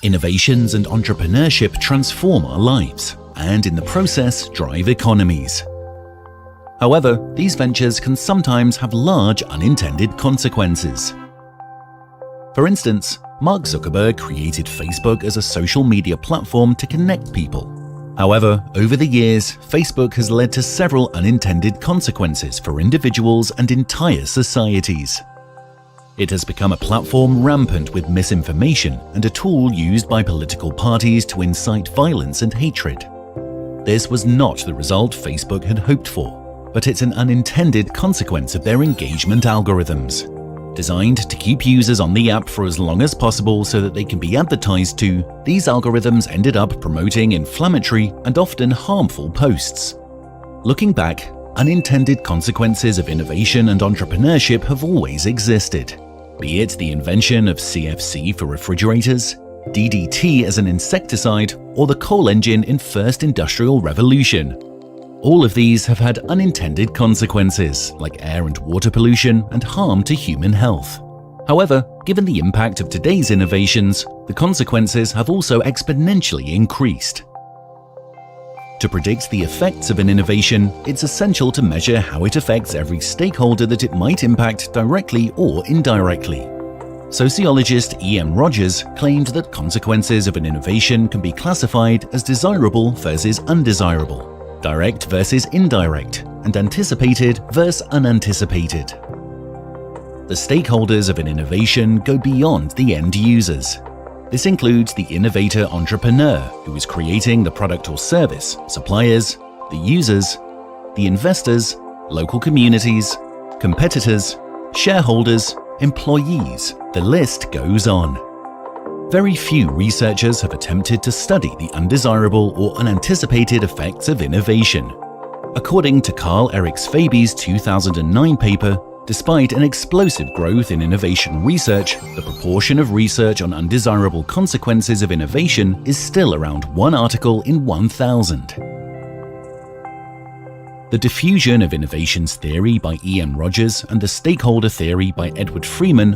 Innovations and entrepreneurship transform our lives, and in the process drive economies. However, these ventures can sometimes have large unintended consequences. For instance, Mark Zuckerberg created Facebook as a social media platform to connect people. However, over the years, Facebook has led to several unintended consequences for individuals and entire societies. It has become a platform rampant with misinformation and a tool used by political parties to incite violence and hatred. This was not the result Facebook had hoped for, but it's an unintended consequence of their engagement algorithms. Designed to keep users on the app for as long as possible so that they can be advertised to, these algorithms ended up promoting inflammatory and often harmful posts. Looking back, unintended consequences of innovation and entrepreneurship have always existed. Be it the invention of CFC for refrigerators, DDT as an insecticide, or the coal engine in First Industrial Revolution. All of these have had unintended consequences, like air and water pollution and harm to human health. However, given the impact of today's innovations, the consequences have also exponentially increased. To predict the effects of an innovation, it's essential to measure how it affects every stakeholder that it might impact directly or indirectly. Sociologist E.M. Rogers claimed that consequences of an innovation can be classified as desirable versus undesirable, direct versus indirect, and anticipated versus unanticipated. The stakeholders of an innovation go beyond the end users. This includes the innovator entrepreneur who is creating the product or service, suppliers, the users, the investors, local communities, competitors, shareholders, employees. The list goes on. Very few researchers have attempted to study the undesirable or unanticipated effects of innovation. According to Carl Eric Svaby's 2009 paper, despite an explosive growth in innovation research, the proportion of research on undesirable consequences of innovation is still around 1 article in 1,000. The diffusion of innovations theory by E.M. Rogers and the stakeholder theory by Edward Freeman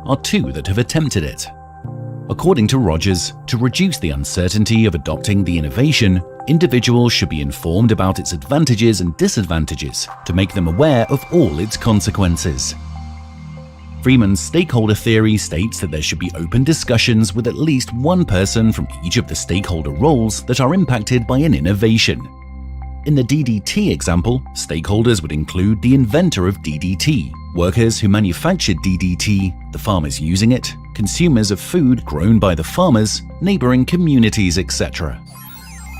are two that have attempted it. According to Rogers, to reduce the uncertainty of adopting the innovation, individuals should be informed about its advantages and disadvantages to make them aware of all its consequences. Freeman's stakeholder theory states that there should be open discussions with at least one person from each of the stakeholder roles that are impacted by an innovation. In the DDT example, stakeholders would include the inventor of DDT, workers who manufactured DDT, the farmers using it, consumers of food grown by the farmers, neighboring communities, etc.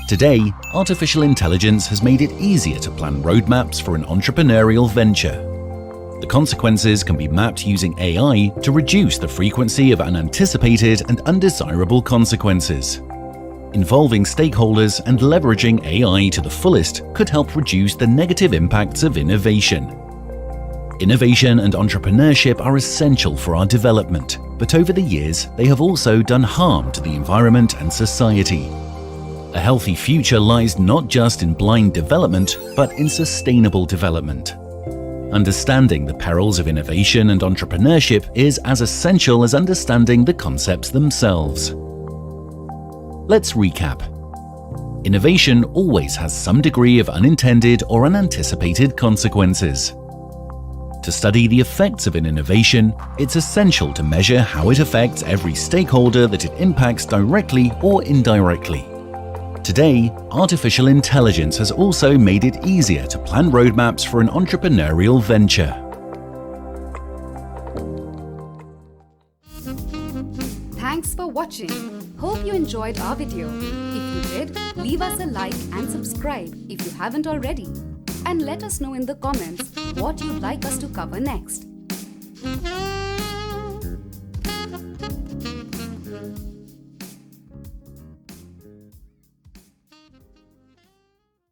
Today, artificial intelligence has made it easier to plan roadmaps for an entrepreneurial venture. The consequences can be mapped using AI to reduce the frequency of unanticipated and undesirable consequences. Involving stakeholders and leveraging AI to the fullest could help reduce the negative impacts of innovation. Innovation and entrepreneurship are essential for our development, but over the years they have also done harm to the environment and society. A healthy future lies not just in blind development, but in sustainable development. Understanding the perils of innovation and entrepreneurship is as essential as understanding the concepts themselves. Let's recap. Innovation always has some degree of unintended or unanticipated consequences. To study the effects of an innovation, it's essential to measure how it affects every stakeholder that it impacts directly or indirectly. Today, artificial intelligence has also made it easier to plan roadmaps for an entrepreneurial venture. Thanks for watching. Hope you enjoyed our video. If you did, leave us a like and subscribe if you haven't already. And let us know in the comments what you'd like us to cover next.